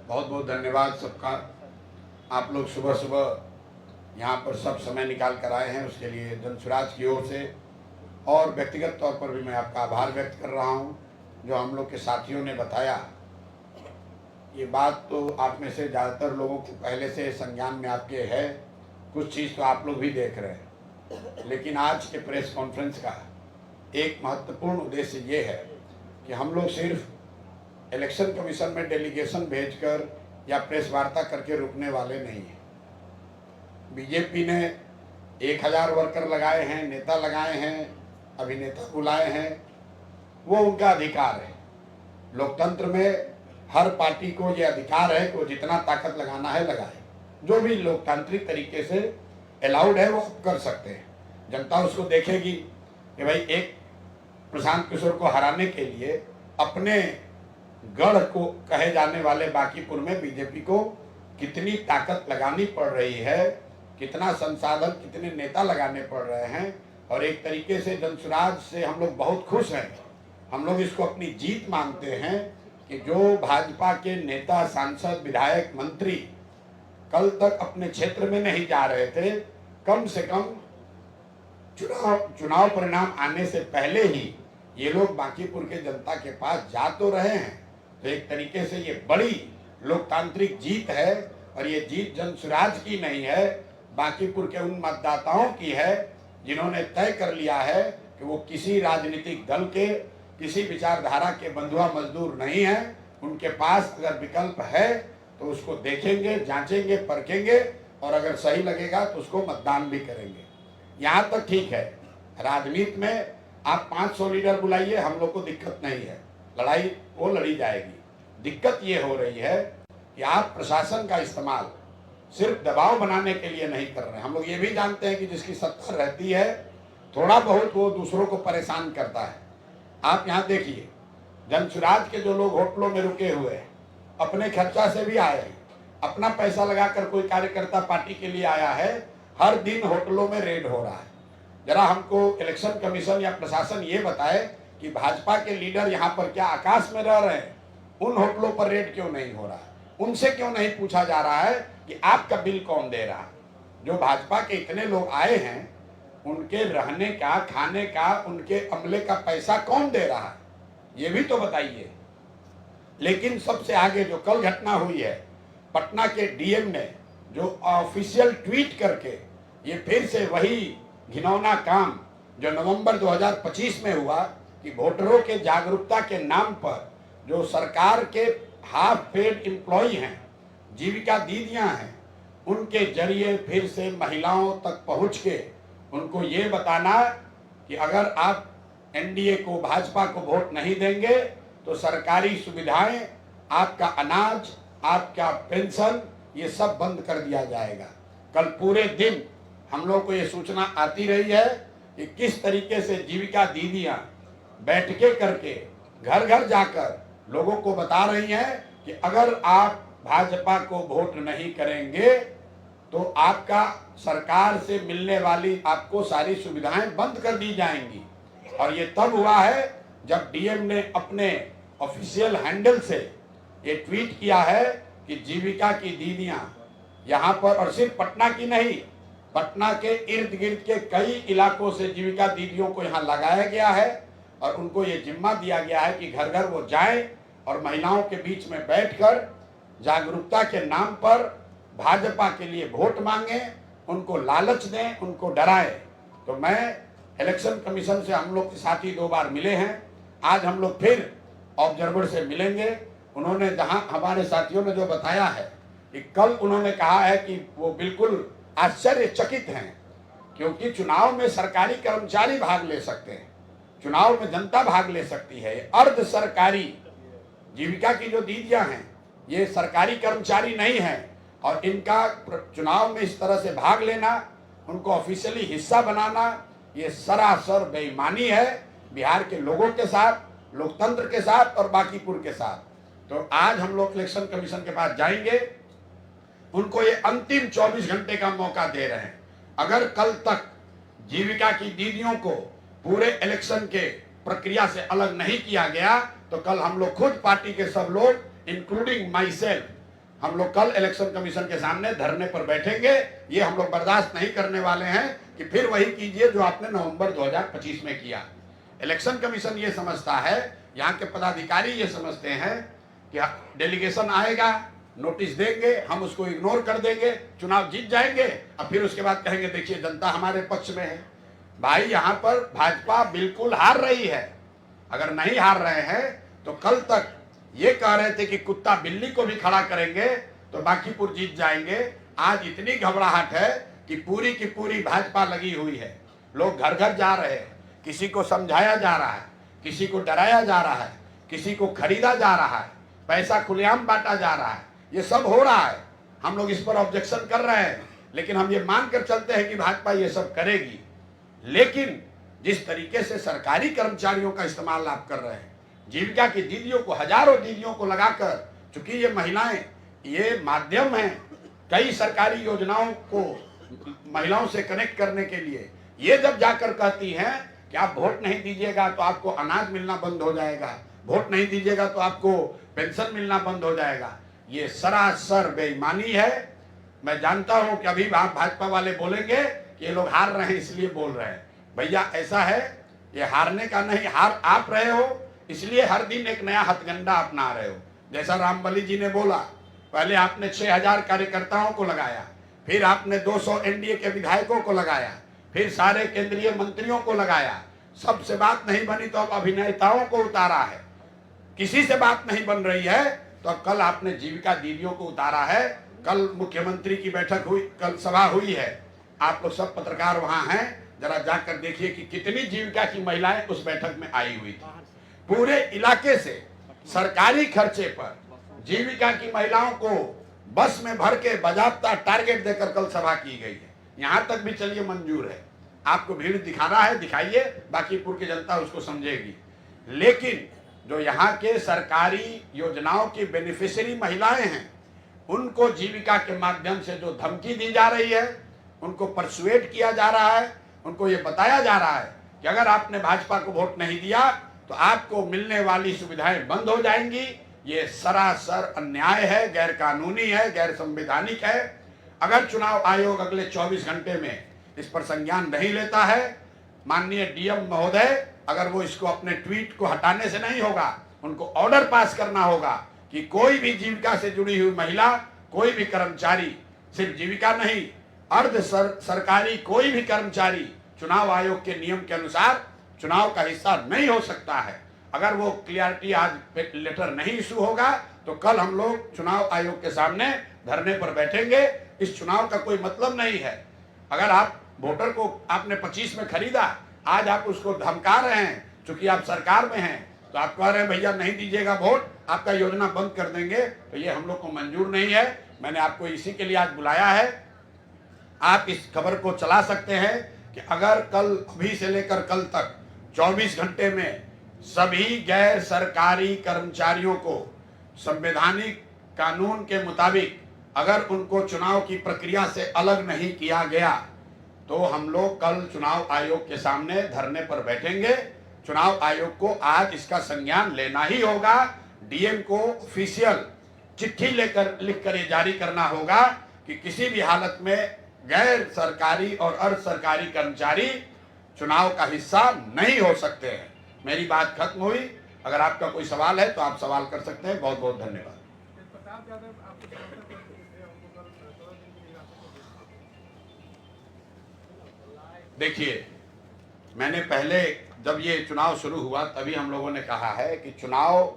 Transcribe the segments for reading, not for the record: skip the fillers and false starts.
बहुत बहुत धन्यवाद सबका। आप लोग सुबह सुबह यहाँ पर सब समय निकाल कर आए हैं, उसके लिए जनसुराज की ओर से और व्यक्तिगत तौर पर भी मैं आपका आभार व्यक्त कर रहा हूँ। जो हम लोग के साथियों ने बताया, ये बात तो आप में से ज़्यादातर लोगों को पहले से संज्ञान में आपके है, कुछ चीज़ तो आप लोग भी देख रहे हैं। लेकिन आज के प्रेस कॉन्फ्रेंस का एक महत्वपूर्ण उद्देश्य ये है कि हम लोग सिर्फ इलेक्शन कमीशन में डेलीगेशन भेजकर या प्रेस वार्ता करके रुकने वाले नहीं हैं। बीजेपी ने 1000 वर्कर लगाए हैं, नेता लगाए हैं, अभिनेता बुलाए हैं, वो उनका अधिकार है। लोकतंत्र में हर पार्टी को ये अधिकार है कि वो जितना ताकत लगाना है लगाए, जो भी लोकतांत्रिक तरीके से अलाउड है वो कर सकते हैं। जनता उसको देखेगी कि भाई एक प्रशांत किशोर को हराने के लिए अपने गढ़ को कहे जाने वाले बांकीपुर में बीजेपी को कितनी ताकत लगानी पड़ रही है, कितना संसाधन, कितने नेता लगाने पड़ रहे हैं। और एक तरीके से जनसुराज से हम लोग बहुत खुश हैं। हम लोग इसको अपनी जीत मानते हैं कि जो भाजपा के नेता, सांसद, विधायक, मंत्री कल तक अपने क्षेत्र में नहीं जा रहे थे, कम से कम चुनाव परिणाम आने से पहले ही ये लोग बांकीपुर के जनता के पास जा तो रहे हैं। तो एक तरीके से ये बड़ी लोकतांत्रिक जीत है और ये जीत जनसुराज की नहीं है, बांकीपुर के उन मतदाताओं की है जिन्होंने तय कर लिया है कि वो किसी राजनीतिक दल के, किसी विचारधारा के बंधुआ मजदूर नहीं है। उनके पास अगर विकल्प है तो उसको देखेंगे, जांचेंगे, परखेंगे और अगर सही लगेगा तो उसको मतदान भी करेंगे। यहाँ तक ठीक है, राजनीति में आप 500 लीडर बुलाइए, हम लोग को दिक्कत नहीं है, लड़ाई वो लड़ी जाएगी। दिक्कत ये हो रही है कि आप प्रशासन का इस्तेमाल सिर्फ दबाव बनाने के लिए नहीं कर रहे हैं। हम लोग ये भी जानते हैं कि जिसकी सत्ता रहती है थोड़ा बहुत वो दूसरों को परेशान करता है। आप यहाँ देखिए, जनसुराज के जो लोग होटलों में रुके हुए हैं, अपने खर्चा से भी आए हैं, अपना पैसा लगाकर कोई कार्यकर्ता पार्टी के लिए आया है, हर दिन होटलों में रेड हो रहा है। जरा हमको इलेक्शन कमीशन या प्रशासन ये बताए कि भाजपा के लीडर यहाँ पर क्या आकाश में रह रहे हैं? उन होटलों पर रेड क्यों नहीं हो रहा है? उनसे क्यों नहीं पूछा जा रहा है कि आपका बिल कौन दे रहा है? जो भाजपा के इतने लोग आए हैं, उनके रहने का, खाने का, उनके अमले का पैसा कौन दे रहा है? ये भी तो बताइए। लेकिन सबसे आगे जो कल घटना हुई है, पटना के डीएम ने जो ऑफिशियल ट्वीट करके ये फिर से वही घिनौना काम जो नवंबर 2025 में हुआ कि वोटरों के जागरूकता के नाम पर जो सरकार के हाफ पेड एम्प्लॉई हैं, जीविका दीदियां हैं, उनके जरिए फिर से महिलाओं तक पहुंच के उनको ये बताना कि अगर आप एनडीए को, भाजपा को वोट नहीं देंगे तो सरकारी सुविधाएं, आपका अनाज, आपका पेंशन, ये सब बंद कर दिया जाएगा। कल पूरे दिन हम लोग को ये सूचना आती रही है कि किस तरीके से जीविका दीदियां बैठकें करके घर घर जाकर लोगों को बता रही हैं कि अगर आप भाजपा को वोट नहीं करेंगे तो आपका सरकार से मिलने वाली आपको सारी सुविधाएं बंद कर दी जाएंगी। और ये तब हुआ है जब डीएम ने अपने ऑफिशियल हैंडल से ये ट्वीट किया है कि जीविका की दीदियां यहाँ पर, और सिर्फ पटना की नहीं, पटना के इर्द गिर्द के कई इलाकों से जीविका दीदियों को यहाँ लगाया गया है और उनको ये जिम्मा दिया गया है कि घर घर वो जाएं और महिलाओं के बीच में बैठकर जागरूकता के नाम पर भाजपा के लिए वोट मांगे, उनको लालच दें, उनको डराएं। तो मैं इलेक्शन कमीशन से, हम लोग के साथ ही 2 बार मिले हैं, आज हम लोग फिर ऑब्जर्वर से मिलेंगे। उन्होंने जहां हमारे साथियों ने जो बताया है कि कल उन्होंने कहा है कि वो बिल्कुल आश्चर्यचकित हैं क्योंकि चुनाव में सरकारी कर्मचारी भाग ले सकते हैं, चुनाव में जनता भाग ले सकती है। अर्ध सरकारी जीविका की जो दीदियां हैं ये सरकारी कर्मचारी नहीं है और इनका चुनाव में इस तरह से भाग लेना, उनको ऑफिशियली हिस्सा बनाना, ये सरासर बेईमानी है बिहार के लोगों के साथ, लोकतंत्र के साथ और बांकीपुर के साथ। तो आज हम लोग इलेक्शन कमीशन के पास जाएंगे, उनको ये अंतिम 24 घंटे का मौका दे रहे हैं। अगर कल तक जीविका की दीदियों को पूरे इलेक्शन के प्रक्रिया से अलग नहीं किया गया तो कल हम लोग खुद पार्टी के सब लोग इंक्लूडिंग माई सेल्फ हम लोग कल इलेक्शन कमीशन के सामने धरने पर बैठेंगे। ये हम लोग बर्दाश्त नहीं करने वाले हैं कि फिर वही कीजिए जो आपने नवंबर 2025 में किया। इलेक्शन कमीशन ये समझता है, यहाँ के पदाधिकारी ये समझते हैं कि डेलीगेशन आएगा, नोटिस देंगे, हम उसको इग्नोर कर देंगे, चुनाव जीत जाएंगे और फिर उसके बाद कहेंगे देखिए जनता हमारे पक्ष में है। भाई यहाँ पर भाजपा बिल्कुल हार रही है। अगर नहीं हार रहे हैं तो कल तक ये कह रहे थे कि कुत्ता बिल्ली को भी खड़ा करेंगे तो बांकीपुर जीत जाएंगे। आज इतनी घबराहट है कि पूरी की पूरी भाजपा लगी हुई है। लोग घर घर जा रहे हैं, किसी को समझाया जा रहा है, किसी को डराया जा रहा है, किसी को खरीदा जा रहा है, पैसा खुलेआम बांटा जा रहा है। ये सब हो रहा है। हम लोग इस पर ऑब्जेक्शन कर रहे हैं, लेकिन हम ये मान कर चलते हैं कि भाजपा ये सब करेगी। लेकिन जिस तरीके से सरकारी कर्मचारियों का इस्तेमाल आप कर रहे हैं, जीविका की दीदियों को, हजारों दीदियों को लगाकर, चूंकि ये महिलाएं ये माध्यम है कई सरकारी योजनाओं को महिलाओं से कनेक्ट करने के लिए, ये जब जाकर कहती हैं कि आप वोट नहीं दीजिएगा तो आपको अनाज मिलना बंद हो जाएगा, वोट नहीं दीजिएगा तो आपको पेंशन मिलना बंद हो जाएगा, ये सरासर बेईमानी है। मैं जानता हूं कि अभी आप भाजपा वाले बोलेंगे कि ये लोग हार रहे हैं इसलिए बोल रहे हैं। भैया ऐसा है, ये हारने का नहीं, हार आप रहे हो, इसलिए हर दिन एक नया हथकंडा अपना रहे हो। जैसा रामबली जी ने बोला, पहले आपने 6000 कार्यकर्ताओं को लगाया, फिर आपने 200 एनडीए के विधायकों को लगाया, फिर सारे केंद्रीय मंत्रियों को लगाया, सबसे बात नहीं बनी तो अब अभिनेताओं को उतारा है। किसी से बात नहीं बन रही है तो अब कल आपने जीविका दीदियों को उतारा है। कल मुख्यमंत्री की बैठक हुई, कल सभा हुई है, आप लोग सब पत्रकार वहां हैं, जरा जाकर देखिए कि कितनी जीविका की महिलाएं उस बैठक में आई हुई थी। पूरे इलाके से सरकारी खर्चे पर जीविका की महिलाओं को बस में भर के बाजाबता टारगेट देकर कल सभा की गई है। यहां तक भी चलिए मंजूर है, आपको भीड़ दिखाना है दिखाइए, बांकीपुर की जनता उसको समझेगी। लेकिन जो यहाँ के सरकारी योजनाओं की बेनिफिशियरी महिलाएं हैं, उनको जीविका के माध्यम से जो धमकी दी जा रही है, उनको परसुएट किया जा रहा है, उनको ये बताया जा रहा है कि अगर आपने भाजपा को वोट नहीं दिया तो आपको मिलने वाली सुविधाएं बंद हो जाएंगी। ये सरासर अन्याय है, गैर कानूनी है, गैर संवैधानिक है। अगर चुनाव आयोग अगले 24 घंटे में इस पर संज्ञान नहीं लेता है, माननीय डीएम महोदय, अगर वो इसको अपने ट्वीट को हटाने से नहीं होगा, उनको ऑर्डर पास करना होगा कि कोई भी जीविका से जुड़ी हुई महिला, कोई भी कर्मचारी, सिर्फ जीविका नहीं, अर्ध सरकारी कोई भी कर्मचारी चुनाव आयोग के नियम के अनुसार चुनाव का हिस्सा नहीं हो सकता है। अगर वो क्लियरिटी आज लेटर नहीं इशू होगा तो कल हम लोग चुनाव आयोग के सामने धरने पर बैठेंगे। इस चुनाव का कोई मतलब नहीं है। अगर आप वोटर को आपने 25 में खरीदा, आज आप उसको धमका रहे हैं, चूंकि आप सरकार में हैं तो आप कह रहे हैं भैया नहीं दीजिएगा वोट, आपका योजना बंद कर देंगे, तो ये हम लोग को मंजूर नहीं है। मैंने आपको इसी के लिए आज बुलाया है। आप इस खबर को चला सकते हैं कि अगर कल, अभी से लेकर कल तक 24 घंटे में सभी गैर सरकारी कर्मचारियों को संवैधानिक कानून के मुताबिक अगर उनको चुनाव की प्रक्रिया से अलग नहीं किया गया तो हम लोग कल चुनाव आयोग के सामने धरने पर बैठेंगे। चुनाव आयोग को आज इसका संज्ञान लेना ही होगा। डीएम को ऑफिशियल चिट्ठी लिखकर ये जारी करना होगा कि किसी भी हालत में गैर सरकारी और अर्ध सरकारी कर्मचारी चुनाव का हिस्सा नहीं हो सकते हैं। मेरी बात खत्म हुई। अगर आपका कोई सवाल है तो आप सवाल कर सकते हैं। बहुत बहुत धन्यवाद। देखिए, मैंने पहले जब ये चुनाव शुरू हुआ तभी हम लोगों ने कहा है कि चुनाव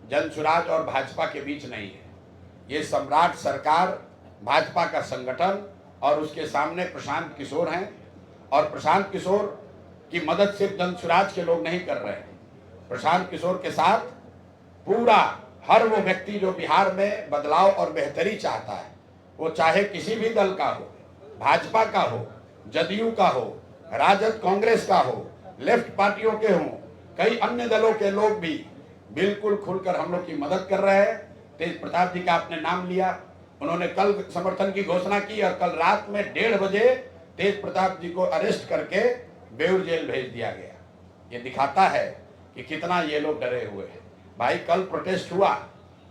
जनसुराज और भाजपा के बीच नहीं है। ये सम्राट सरकार, भाजपा का संगठन और उसके सामने प्रशांत किशोर हैं, और प्रशांत किशोर की मदद सिर्फ जनसुराज के लोग नहीं कर रहे हैं। प्रशांत किशोर के साथ पूरा हर वो व्यक्ति जो बिहार में बदलाव और बेहतरी चाहता है, वो चाहे किसी भी दल का हो, भाजपा का हो, जदयू का हो, राजद कांग्रेस का हो, लेफ्ट पार्टियों के हों, कई अन्य दलों के लोग भी बिल्कुल खुलकर हम लोग की मदद कर रहे हैं। तेज प्रताप जी का आपने नाम लिया, उन्होंने कल समर्थन की घोषणा की और कल रात में 1:30 बजे तेज प्रताप जी को अरेस्ट करके बेउर जेल भेज दिया गया। ये दिखाता है कि कितना ये लोग डरे हुए हैं। भाई कल प्रोटेस्ट हुआ,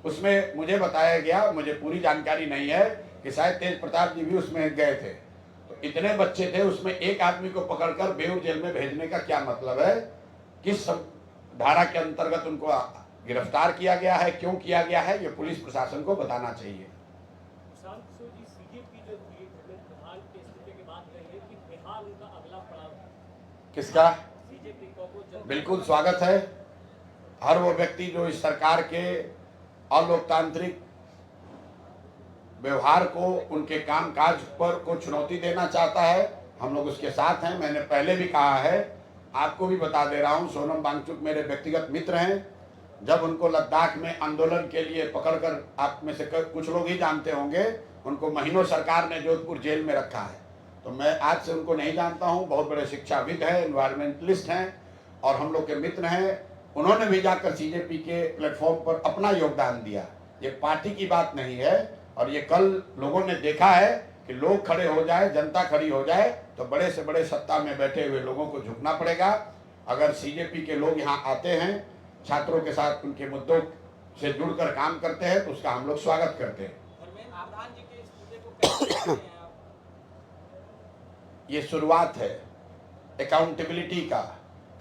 उसमें मुझे बताया गया, मुझे पूरी जानकारी नहीं है, कि शायद तेज प्रताप जी भी उसमें गए थे। तो इतने बच्चे थे, उसमें एक आदमी को पकड़कर बेऊर जेल में भेजने का क्या मतलब है? किस धारा के अंतर्गत उनको गिरफ्तार किया गया है, क्यों किया गया है, ये पुलिस प्रशासन को बताना चाहिए। किसका? बिल्कुल स्वागत है। हर वो व्यक्ति जो इस सरकार के अलोकतांत्रिक व्यवहार को, उनके कामकाज पर को चुनौती देना चाहता है, हम लोग उसके साथ हैं। मैंने पहले भी कहा है, आपको भी बता दे रहा हूं, सोनम वांगचुक मेरे व्यक्तिगत मित्र हैं। जब उनको लद्दाख में आंदोलन के लिए पकड़कर, आप में से कुछ लोग ही जानते होंगे, उनको महीनों सरकार ने जोधपुर जेल में रखा है। तो मैं आज से उनको नहीं जानता हूं, बहुत बड़े शिक्षाविद हैं, एनवायरमेंटलिस्ट हैं और हम लोग के मित्र हैं। उन्होंने भी जाकर सीजेपी के प्लेटफॉर्म पर अपना योगदान दिया। ये पार्टी की बात नहीं है, और ये कल लोगों ने देखा है कि लोग खड़े हो जाए, जनता खड़ी हो जाए, तो बड़े से बड़े सत्ता में बैठे हुए लोगों को झुकना पड़ेगा। अगर सीजेपी के लोग यहाँ आते हैं, छात्रों के साथ उनके मुद्दों से जुड़कर काम करते हैं, तो उसका हम लोग स्वागत करते हैं। ये शुरुआत है अकाउंटेबिलिटी का।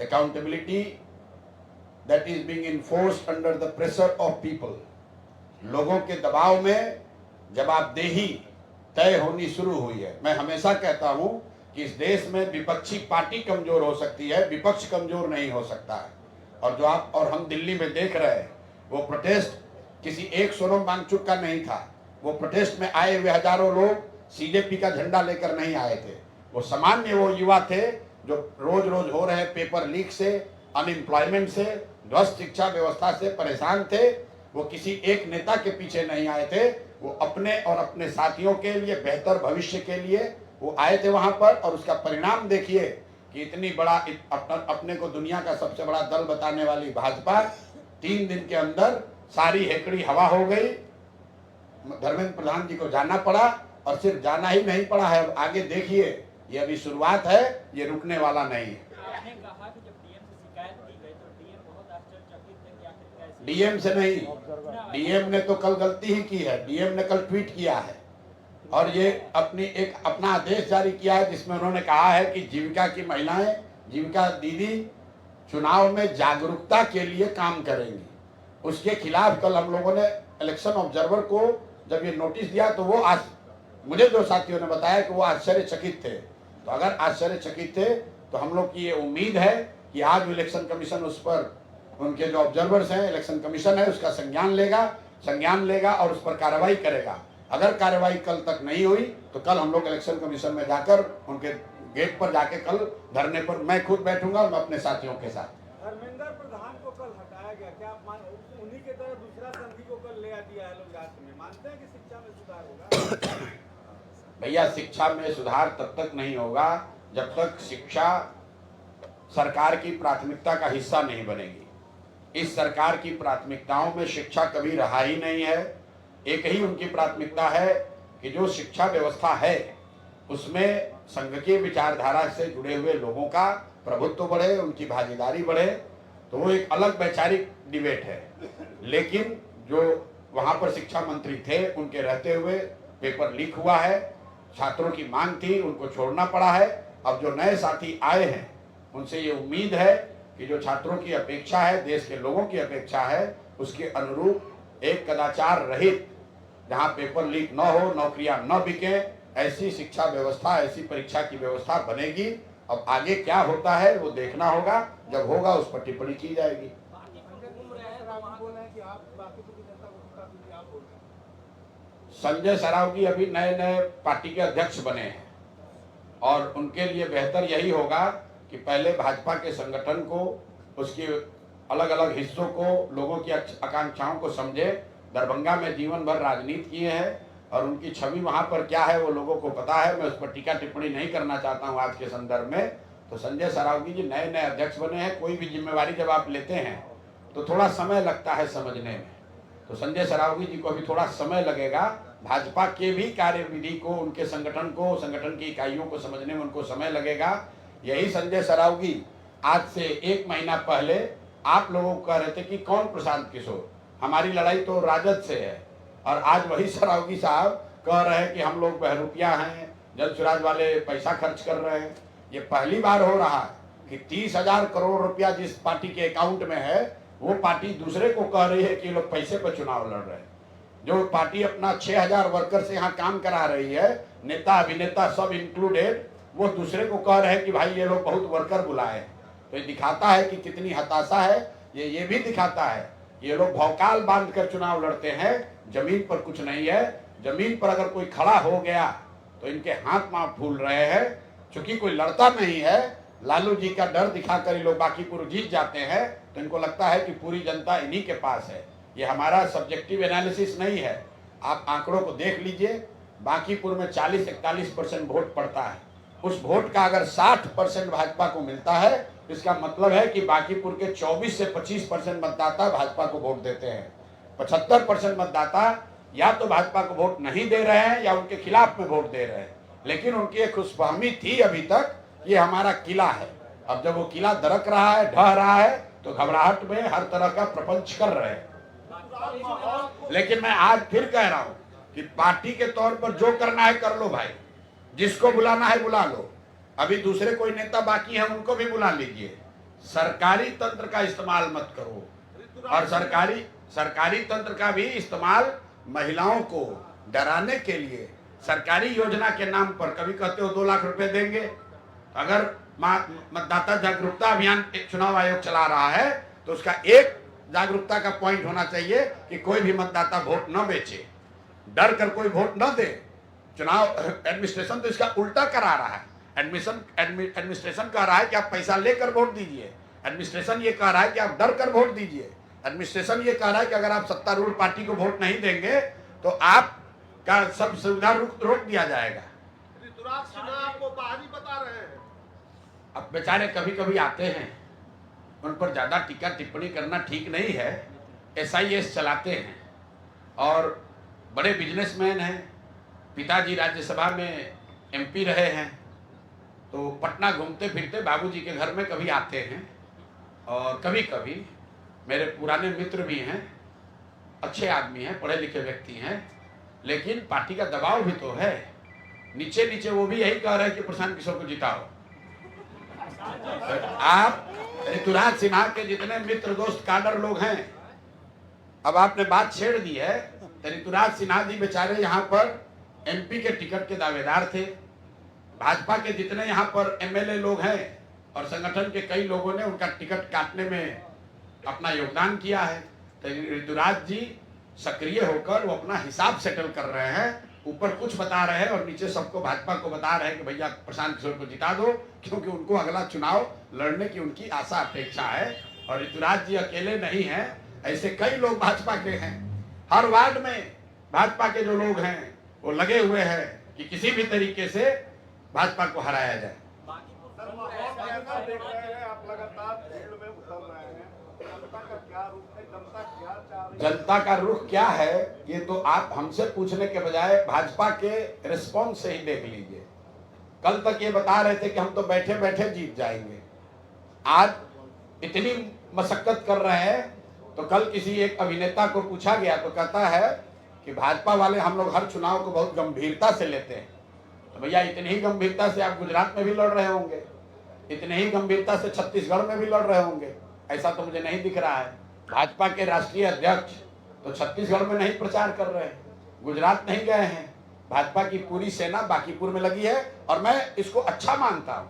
Accountability that is being enforced under the pressure of people. लोगों के दबाव में जवाबदेही तय होनी शुरू हुई है। मैं हमेशा कहता हूं कि इस देश में विपक्षी पार्टी कमजोर हो सकती है, विपक्ष कमजोर नहीं हो सकता है। और जो आप और हम दिल्ली में देख रहे हैं, वो प्रोटेस्ट किसी एक सोनम वांगचुक का नहीं था। वो प्रोटेस्ट में आए हुए हजारों लोग सीजेपी का झंडा लेकर नहीं आए थे। वो सामान्य वो युवा थे जो रोज रोज हो रहे पेपर लीक से, अनएम्प्लॉयमेंट से, ध्वस्त शिक्षा व्यवस्था से परेशान थे। वो किसी एक नेता के पीछे नहीं आए थे, वो अपने और अपने साथियों के लिए, बेहतर भविष्य के लिए वो आए थे वहां पर। और उसका परिणाम देखिए कि इतनी बड़ा अपने को दुनिया का सबसे बड़ा दल बताने वाली भाजपा 3 दिन के अंदर सारी हेकड़ी हवा हो गई। धर्मेंद्र प्रधान जी को जाना पड़ा, और सिर्फ जाना ही नहीं पड़ा है, अब आगे देखिए, ये अभी शुरुआत है, ये रुकने वाला नहीं है। डीएम से नहीं, डीएम ने तो कल गलती ही की है। डीएम ने कल ट्वीट किया है और ये अपना आदेश जारी किया है, जिसमें उन्होंने कहा है कि जीविका की महिलाएं, जीविका दीदी चुनाव में जागरूकता के लिए काम करेंगी। उसके खिलाफ कल हम लोगों ने इलेक्शन ऑब्जर्वर को जब ये नोटिस दिया, तो वो आज मुझे दो साथियों ने बताया कि वो आश्चर्यचकित थे। तो अगर आश्चर्यचकित थे, तो हम लोग की ये उम्मीद है कि आज इलेक्शन कमीशन उस पर, उनके जो ऑब्जर्वर्स हैं, इलेक्शन कमीशन है, उसका संज्ञान लेगा और उस पर कार्रवाई करेगा। अगर कार्रवाई कल तक नहीं हुई, तो कल हम लोग इलेक्शन कमीशन में जाकर, उनके गेट पर जाके कल धरने पर मैं खुद बैठूंगा, मैं अपने साथियों के साथ। धर्मेंद्र प्रधान को कल हटाया गया, क्या उन्हीं के तरह दूसरा संघी को कल ले दिया है लोग जांच में? मानते हैं कि शिक्षा में सुधार होगा? भैया, शिक्षा में सुधार तब तक नहीं होगा जब तक शिक्षा सरकार की प्राथमिकता का हिस्सा नहीं बनेगी। इस सरकार की प्राथमिकताओं में शिक्षा कभी रहा ही नहीं है। एक ही उनकी प्राथमिकता है कि जो शिक्षा व्यवस्था है उसमें संघीय विचारधारा से जुड़े हुए लोगों का प्रभुत्व बढ़े, उनकी भागीदारी बढ़े। तो वो एक अलग वैचारिक डिबेट है। लेकिन जो वहाँ पर शिक्षा मंत्री थे, उनके रहते हुए पेपर लीक हुआ है, छात्रों की मांग थी, उनको छोड़ना पड़ा है। अब जो नए साथी आए हैं, उनसे ये उम्मीद है कि जो छात्रों की अपेक्षा है, देश के लोगों की अपेक्षा है, उसके अनुरूप एक कदाचार रहित, जहाँ पेपर लीक न हो, नौकरियां न बिके, ऐसी शिक्षा व्यवस्था, ऐसी परीक्षा की व्यवस्था बनेगी। अब आगे क्या होता है वो देखना होगा, जब होगा उस पर टिप्पणी की जाएगी। संजय सरावगी अभी नए नए पार्टी के अध्यक्ष बने हैं और उनके लिए बेहतर यही होगा कि पहले भाजपा के संगठन को, उसके अलग अलग हिस्सों को, लोगों की आकांक्षाओं को समझे। दरभंगा में जीवन भर राजनीति किए हैं और उनकी छवि वहां पर क्या है वो लोगों को पता है। मैं उस पर टीका टिप्पणी नहीं करना चाहता हूं आज के संदर्भ में। तो संजय सरावगी जी नए नए अध्यक्ष बने हैं। कोई भी जिम्मेवारी जब आप लेते हैं तो थोड़ा समय लगता है समझने में। तो संजय सरावगी जी को अभी थोड़ा समय लगेगा। भाजपा के भी कार्यविधि को, उनके संगठन को, संगठन की इकाइयों को समझने में उनको समय लगेगा। यही संजय सरावगी आज से 1 महीना पहले आप लोगों को कह रहे थे कि कौन प्रशांत किशोर। हमारी लड़ाई तो राजद से है। और आज वही सरावगी साहब कह रहे हैं कि हम लोग बहरूपिया हैं, जन सुराज वाले पैसा खर्च कर रहे हैं। ये पहली बार हो रहा है कि 30,000 करोड़ रुपया जिस पार्टी के अकाउंट में है वो पार्टी दूसरे को कह रही है कि ये लोग पैसे पर चुनाव लड़ रहे हैं। जो पार्टी अपना 6,000 वर्कर से यहाँ काम करा रही है, नेता अभिनेता सब इंक्लूडेड, वो दूसरे को कह रहे हैं कि भाई ये लोग बहुत वर्कर बुलाए। तो ये दिखाता है कि कितनी हताशा है। ये भी दिखाता है ये लोग भौकाल बांध कर चुनाव लड़ते हैं, जमीन पर कुछ नहीं है। जमीन पर अगर कोई खड़ा हो गया तो इनके हाथ पांव फूल रहे हैं। चूंकि कोई लड़ता नहीं है, लालू जी का डर दिखाकर ये लोग बांकीपुर जीत जाते हैं, तो इनको लगता है कि पूरी जनता इन्हीं के पास है। ये हमारा सब्जेक्टिव एनालिसिस नहीं है, आप आंकड़ों को देख लीजिए। बांकीपुर में 40-41% वोट पड़ता है। उस वोट का अगर 60% भाजपा को मिलता है, तो इसका मतलब है कि बांकीपुर के 24 से 25% मतदाता भाजपा को वोट देते हैं। 75% मतदाता या तो भाजपा को वोट नहीं दे रहे हैं या उनके खिलाफ में वोट दे रहे हैं। लेकिन उनकी एक खुशफहमी थी अभी तक, ये हमारा किला है। अब जब वो किला दरक रहा है, ढह रहा है, तो घबराहट में हर तरह का प्रपंच कर रहे हैं। लेकिन मैं आज फिर कह रहा हूं कि पार्टी के तौर पर जो करना है कर लो भाई, जिसको बुलाना है बुला लो। अभी दूसरे कोई नेता बाकी है, उनको भी बुला लीजिए। सरकारी तंत्र का इस्तेमाल मत करो। और सरकारी तंत्र का भी इस्तेमाल महिलाओं को डराने के लिए, सरकारी योजना के नाम पर कभी कहते हो 2 लाख रुपए देंगे। अगर मतदाता जागरूकता अभियान चुनाव आयोग चला रहा है तो उसका एक जागरूकता का पॉइंट होना चाहिए कि कोई भी मतदाता वोट न बेचे, डर कर कोई वोट न दे। चुनाव एडमिनिस्ट्रेशन तो इसका उल्टा करा रहा है। एडमिनिस्ट्रेशन कह रहा है कि आप पैसा लेकर वोट दीजिए, एडमिनिस्ट्रेशन ये कह रहा है कि आप डर कर वोट दीजिए। एडमिनिस्ट्रेशन ये कह रहा है कि अगर आप सत्तारूढ़ पार्टी को वोट नहीं देंगे तो आपका सब सुविधा रोक दिया जाएगा। आपको बाहरी बता रहे हैं। अब बेचारे कभी कभी आते हैं, उन पर ज़्यादा टीका टिप्पणी करना ठीक नहीं है। SIS चलाते हैं और बड़े बिजनेसमैन हैं। पिताजी राज्यसभा में MP रहे हैं, तो पटना घूमते फिरते बाबूजी के घर में कभी आते हैं। और कभी कभी मेरे पुराने मित्र भी हैं, अच्छे आदमी हैं, पढ़े लिखे व्यक्ति हैं, लेकिन पार्टी का दबाव भी तो है। नीचे नीचे वो भी यही कह रहे हैं कि प्रशांत किशोर को जिताओ। आप ऋतुराज सिन्हा के जितने मित्र दोस्त काडर लोग हैं, अब आपने बात छेड़ दी है। तो ऋतुराज सिन्हा जी बेचारे यहाँ पर MP के टिकट के दावेदार थे। भाजपा के जितने यहाँ पर MLA लोग हैं और संगठन के कई लोगों ने उनका टिकट काटने में अपना योगदान किया है। तो ऋतुराज जी सक्रिय होकर वो अपना हिसाब सेटल कर रहे हैं। ऊपर कुछ बता रहे हैं और नीचे सबको भाजपा को बता रहे हैं कि भैया प्रशांत किशोर को जिता दो, क्योंकि उनको अगला चुनाव लड़ने की उनकी आशा अपेक्षा है। और ऋतुराज जी अकेले नहीं हैं, ऐसे कई लोग भाजपा के हैं। हर वार्ड में भाजपा के जो लोग हैं वो लगे हुए हैं कि किसी भी तरीके से भाजपा को हराया जाए। आप लगातार फील्ड में उतर रहे हैं, जनता का क्या रुख है, जनता क्या चाह रही है? जनता का रुख क्या है ये तो आप हमसे पूछने के बजाय भाजपा के रिस्पॉन्स से ही देख लीजिए। कल तक ये बता रहे थे कि हम तो बैठे बैठे जीत जाएंगे, आज इतनी मशक्कत कर रहे हैं। तो कल किसी एक अभिनेता को पूछा गया तो कहता है कि भाजपा वाले हम लोग हर चुनाव को बहुत गंभीरता से लेते हैं। तो भैया इतनी ही गंभीरता से आप गुजरात में भी लड़ रहे होंगे, इतने ही गंभीरता से छत्तीसगढ़ में भी लड़ रहे होंगे, ऐसा तो मुझे नहीं दिख रहा है। भाजपा के राष्ट्रीय अध्यक्ष तो छत्तीसगढ़ में नहीं प्रचार कर रहे हैं, गुजरात नहीं गए हैं। भाजपा की पूरी सेना बांकीपुर में लगी है और मैं इसको अच्छा मानता हूं।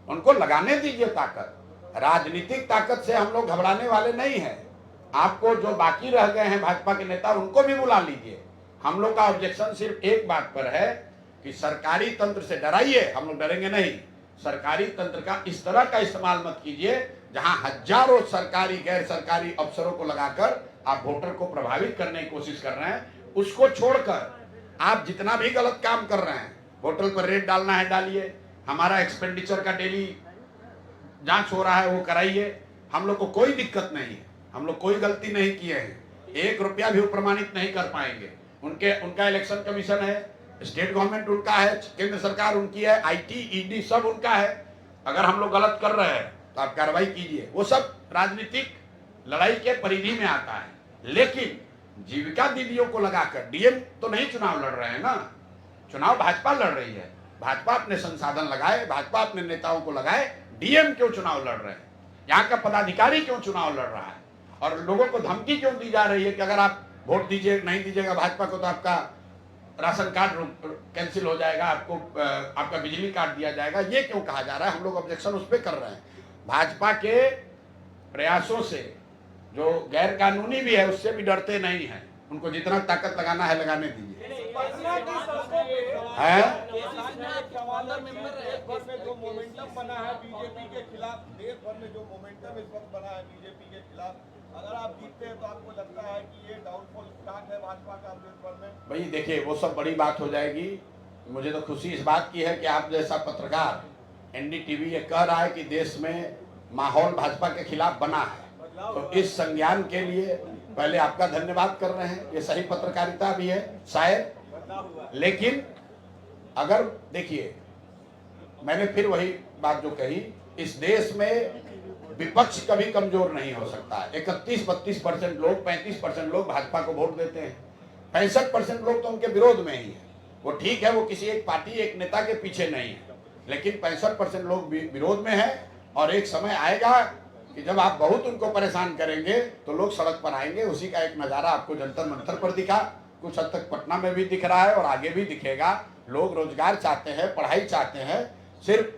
उनको लगाने दीजिए ताकत, राजनीतिक ताकत से हम लोग घबराने वाले नहीं हैं। आपको जो बाकी रह गए हैं भाजपा के नेता, उनको भी बुला लीजिए। हम लोग का ऑब्जेक्शन सिर्फ एक बात पर है कि सरकारी तंत्र से डराइए, हम लोग डरेंगे नहीं। सरकारी तंत्र का इस तरह का इस्तेमाल मत कीजिए जहां हजारों सरकारी गैर सरकारी अफसरों को लगाकर आप वोटर को प्रभावित करने की कोशिश कर रहे हैं। उसको छोड़कर आप जितना भी गलत काम कर रहे हैं, होटल पर रेट डालना है डालिए, हमारा एक्सपेंडिचर का डेली जांच हो रहा है वो कराइए। हम लोग को कोई दिक्कत नहीं है, हम लोग कोई गलती नहीं किए हैं, 1 रुपया भी प्रमाणित नहीं कर पाएंगे। उनका इलेक्शन कमीशन है, स्टेट गवर्नमेंट उनका है, केंद्र सरकार उनकी है, IT ED सब उनका है। अगर हम लोग गलत कर रहे हैं तो आप कार्रवाई कीजिए, वो सब राजनीतिक लड़ाई के परिधि में आता है। लेकिन जीविका दीदियों को लगाकर डीएम तो नहीं चुनाव लड़ रहे हैं ना, चुनाव भाजपा लड़ रही है। भाजपा अपने संसाधन लगाए, भाजपा अपने नेताओं को लगाए, डीएम क्यों चुनाव लड़ रहे हैं? यहाँ का पदाधिकारी क्यों चुनाव लड़ रहा है? और लोगों को धमकी क्यों दी जा रही है कि अगर आप वोट दीजिए, नहीं दीजिएगा भाजपा को तो आपका राशन कार्ड कैंसिल हो जाएगा, आपको आपका बिजली काट दिया जाएगा। ये क्यों कहा जा रहा है? हम लोग ऑब्जेक्शन उस पर कर रहे हैं। भाजपा के प्रयासों से जो गैर कानूनी भी है उससे भी डरते नहीं हैं। उनको जितना ताकत लगाना है लगाने दीजिए। है जो मोमेंटम बना है बीजेपी के खिलाफ, देश भर में जो मोमेंटम इस वक्त बना है बीजेपी के खिलाफ, अगर आप जीतते हैं तो आपको लगता है कि ये डाउनफॉल स्टार्ट है भाजपा का देश भर में? भाई देखिए, वो सब बड़ी बात हो जाएगी। मुझे तो खुशी इस बात की है कि आप जैसा पत्रकार एनडीटीवी ये कह रहा है कि देश में माहौल भाजपा के खिलाफ बना है, तो इस संज्ञान के लिए पहले आपका धन्यवाद कर रहे हैं। ये सही पत्रकारिता भी है शायद। लेकिन अगर देखिए, मैंने फिर वही बात जो कही, इस देश में विपक्ष कभी कमजोर नहीं हो सकता। 31-32% लोग, 35% लोग भाजपा को वोट देते हैं, 65% लोग तो उनके विरोध में ही है। वो ठीक है, वो किसी एक पार्टी, एक नेता के पीछे नहीं है, लेकिन 65% लोग विरोध में है। और एक समय आएगा कि जब आप बहुत उनको परेशान करेंगे तो लोग सड़क पर आएंगे। उसी का एक नज़ारा आपको जंतर मंतर पर दिखा, कुछ हद तक पटना में भी दिख रहा है और आगे भी दिखेगा। लोग रोजगार चाहते हैं, पढ़ाई चाहते हैं। सिर्फ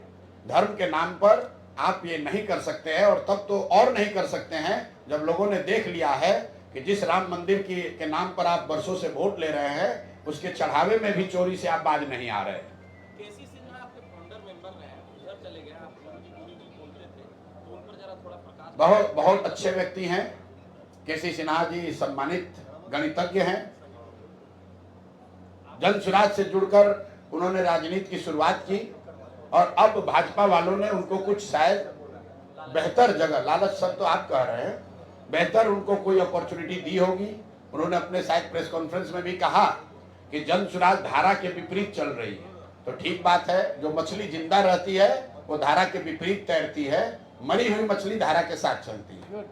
धर्म के नाम पर आप ये नहीं कर सकते हैं, और तब तो और नहीं कर सकते हैं जब लोगों ने देख लिया है कि जिस राम मंदिर के नाम पर आप बरसों से वोट ले रहे हैं, उसके चढ़ावे में भी चोरी से आप बाज नहीं आ रहे। केसी सिन्हा आपके फाउंडर मेंबर रहे, उधर चले गए, आप उनकी पूरी नहीं बोलते थे, तो उन पर जरा थोड़ा प्रकाश। बहुत बहुत अच्छे व्यक्ति हैं केसी सिन्हा जी, सम्मानित गणितज्ञ हैं। जन स्वराज से जुड़कर उन्होंने राजनीति की शुरुआत की, और अब भाजपा वालों ने उनको कुछ शायद बेहतर जगह, लालच सब तो आप कह रहे हैं, बेहतर उनको कोई अपॉर्चुनिटी दी होगी। उन्होंने अपने शायद प्रेस कॉन्फ्रेंस में भी कहा कि जन स्वराज धारा के विपरीत चल रही है। तो ठीक बात है, जो मछली जिंदा रहती है वो धारा के विपरीत तैरती है, मरी हुई मछली धारा के साथ चलती है।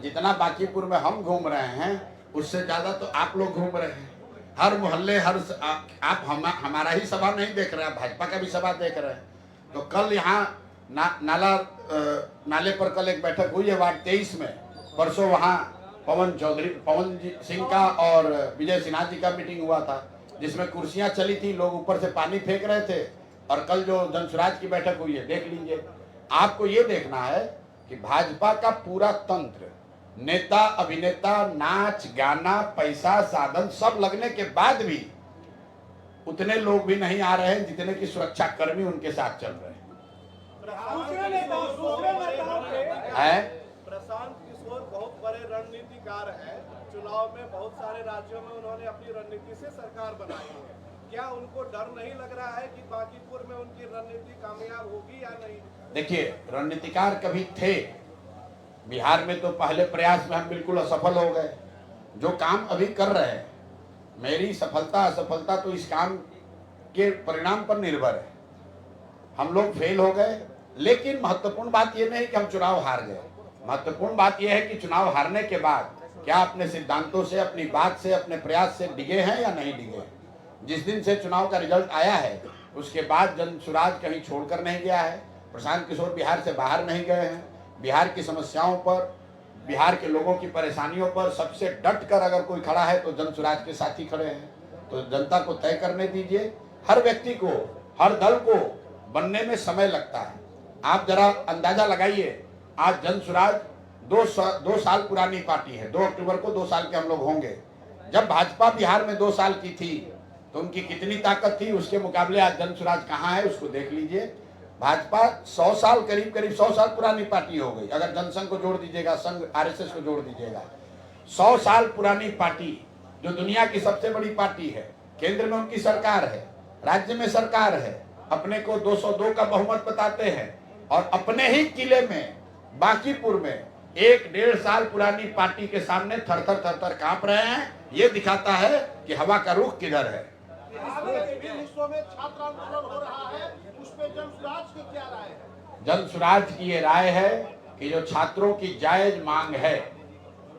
जितना बांकीपुर में हम घूम रहे हैं, उससे ज्यादा तो आप लोग घूम रहे हैं। हर मोहल्ले, आप हमारा ही सभा नहीं देख रहे हैं, भाजपा का भी सभा देख रहे हैं। तो कल यहाँ नाले पर कल एक बैठक हुई है वार्ड 23 में। परसों वहाँ पवन सिंह का और विजय सिन्हा जी का मीटिंग हुआ था, जिसमें कुर्सियां चली थी, लोग ऊपर से पानी फेंक रहे थे। और कल जो जन स्वराज की बैठक हुई है, देख लीजिए। आपको ये देखना है कि भाजपा का पूरा तंत्र, नेता, अभिनेता, नाच गाना, पैसा, साधन सब लगने के बाद भी उतने लोग भी नहीं आ रहे हैं जितने की सुरक्षा कर्मी उनके साथ चल रहे हैं। प्रशांत किशोर बहुत बड़े रणनीतिकार हैं। चुनाव में बहुत सारे राज्यों में उन्होंने अपनी रणनीति से सरकार बनाई है। क्या उनको डर नहीं लग रहा है कि बांकीपुर में उनकी रणनीति कामयाब होगी या नहीं? देखिए, रणनीतिकार कभी थे बिहार में, तो पहले प्रयास में हम बिल्कुल असफल हो गए। जो काम अभी कर रहे हैं, मेरी सफलता असफलता तो इस काम के परिणाम पर निर्भर है। हम लोग फेल हो गए, लेकिन महत्वपूर्ण बात यह नहीं कि हम चुनाव हार गए। महत्वपूर्ण बात यह है कि चुनाव हारने के बाद क्या अपने सिद्धांतों से, अपनी बात से, अपने प्रयास से डिगे हैं या नहीं डिगे। जिस दिन से चुनाव का रिजल्ट आया है, उसके बाद जन स्वराज कहीं छोड़कर नहीं गया है। प्रशांत किशोर बिहार से बाहर नहीं गए हैं। बिहार की समस्याओं पर, बिहार के लोगों की परेशानियों पर सबसे डट कर अगर कोई खड़ा है तो जन स्वराज के साथ ही खड़े हैं। तो जनता को तय करने दीजिए। हर व्यक्ति को, हर दल को बनने में समय लगता है। आप जरा अंदाजा लगाइए, आज जन स्वराज 2 साल पुरानी पार्टी है। 2 अक्टूबर को 2 साल के हम लोग होंगे। जब भाजपा बिहार में 2 साल की थी तो उनकी कितनी ताकत थी, उसके मुकाबले आज जन स्वराज कहाँ है उसको देख लीजिए। भाजपा 100 साल, करीब 100 साल पुरानी पार्टी हो गई। अगर जनसंघ को जोड़ दीजिएगा, संघ आरएसएस को जोड़ दीजिएगा, 100 साल पुरानी पार्टी जो दुनिया की सबसे बड़ी पार्टी है। केंद्र में उनकी सरकार है, राज्य में सरकार है, अपने को 202 का बहुमत बताते हैं, और अपने ही किले में बांकीपुर में 1-1.5 साल पुरानी पार्टी के सामने थर थर कांप रहे हैं। ये दिखाता है कि हवा का रुख किधर है। बिहार में विभिन्न हिस्सों में छात्र आंदोलन हो रहा है, उस पे जनसुराज की क्या राय है? जनसुराज की ये राय है कि जो छात्रों की जायज मांग है,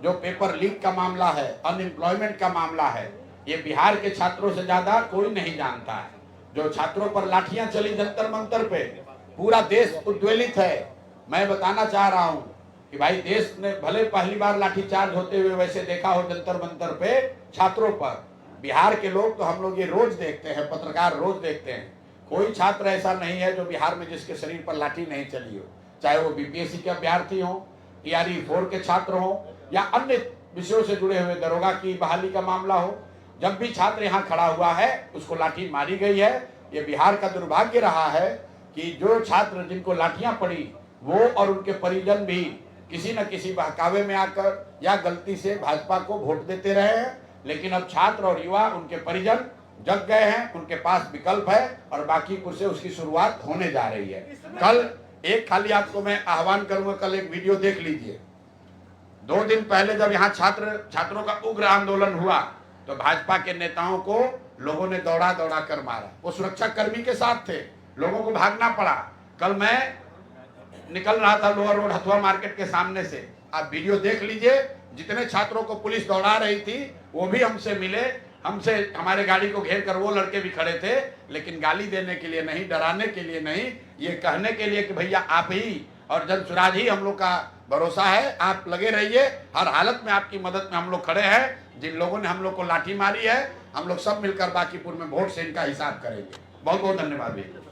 जो पेपर लीक का मामला है, अनएम्प्लॉयमेंट का मामला है, ये बिहार के छात्रों से ज्यादा कोई नहीं जानता है। जो छात्रों पर लाठियां चली जंतर मंतर पे, पूरा देश उद्वेलित है। मैं बताना चाह रहा हूं कि भाई देश ने भले पहली बार लाठीचार्ज होते हुए वैसे देखा हो जंतर मंतर पे छात्रों पर, बिहार के लोग तो हम लोग ये रोज देखते हैं, पत्रकार रोज देखते हैं। कोई छात्र ऐसा नहीं है जो बिहार में जिसके शरीर पर लाठी नहीं चली हो, चाहे वो बीपीएससी के अभ्यर्थी हो, टीआरई 4 के छात्र हो, या अन्य विषयों से जुड़े हुए दरोगा की बहाली का मामला हो। जब भी छात्र यहाँ खड़ा हुआ है उसको लाठी मारी गई है। ये बिहार का दुर्भाग्य रहा है कि जो छात्र जिनको लाठियां पड़ी वो और उनके परिजन भी किसी न किसी बहकावे में आकर या गलती से भाजपा को वोट देते रहे हैं। लेकिन अब छात्र और युवा, उनके परिजन जग गए हैं, उनके पास विकल्प है और बाकीपुर से उसकी शुरुआत होने जा रही है। कल एक खाली आपको मैं आह्वान करूंगा, कल एक वीडियो देख लीजिए। 2 दिन पहले जब यहाँ छात्रों का उग्र आंदोलन हुआ तो भाजपा के नेताओं को लोगों ने दौड़ा दौड़ा कर मारा। वो सुरक्षा कर्मी के साथ थे, लोगों को भागना पड़ा। कल मैं निकल रहा था लोअर रोड हथुआ मार्केट के सामने से, आप वीडियो देख लीजिए। जितने छात्रों को पुलिस दौड़ा रही थी वो भी हमसे मिले, हमसे हमारे गाड़ी को घेर कर वो लड़के भी खड़े थे, लेकिन गाली देने के लिए नहीं, डराने के लिए नहीं, ये कहने के लिए कि भैया आप ही और जनसुराज ही हम लोग का भरोसा है, आप लगे रहिए, हर हालत में आपकी मदद में हम लोग खड़े हैं। जिन लोगों ने हम लोग को लाठी मारी है, हम लोग सब मिलकर बाकीपुर में वोट से इनका हिसाब करेंगे। बहुत बहुत धन्यवाद भैया।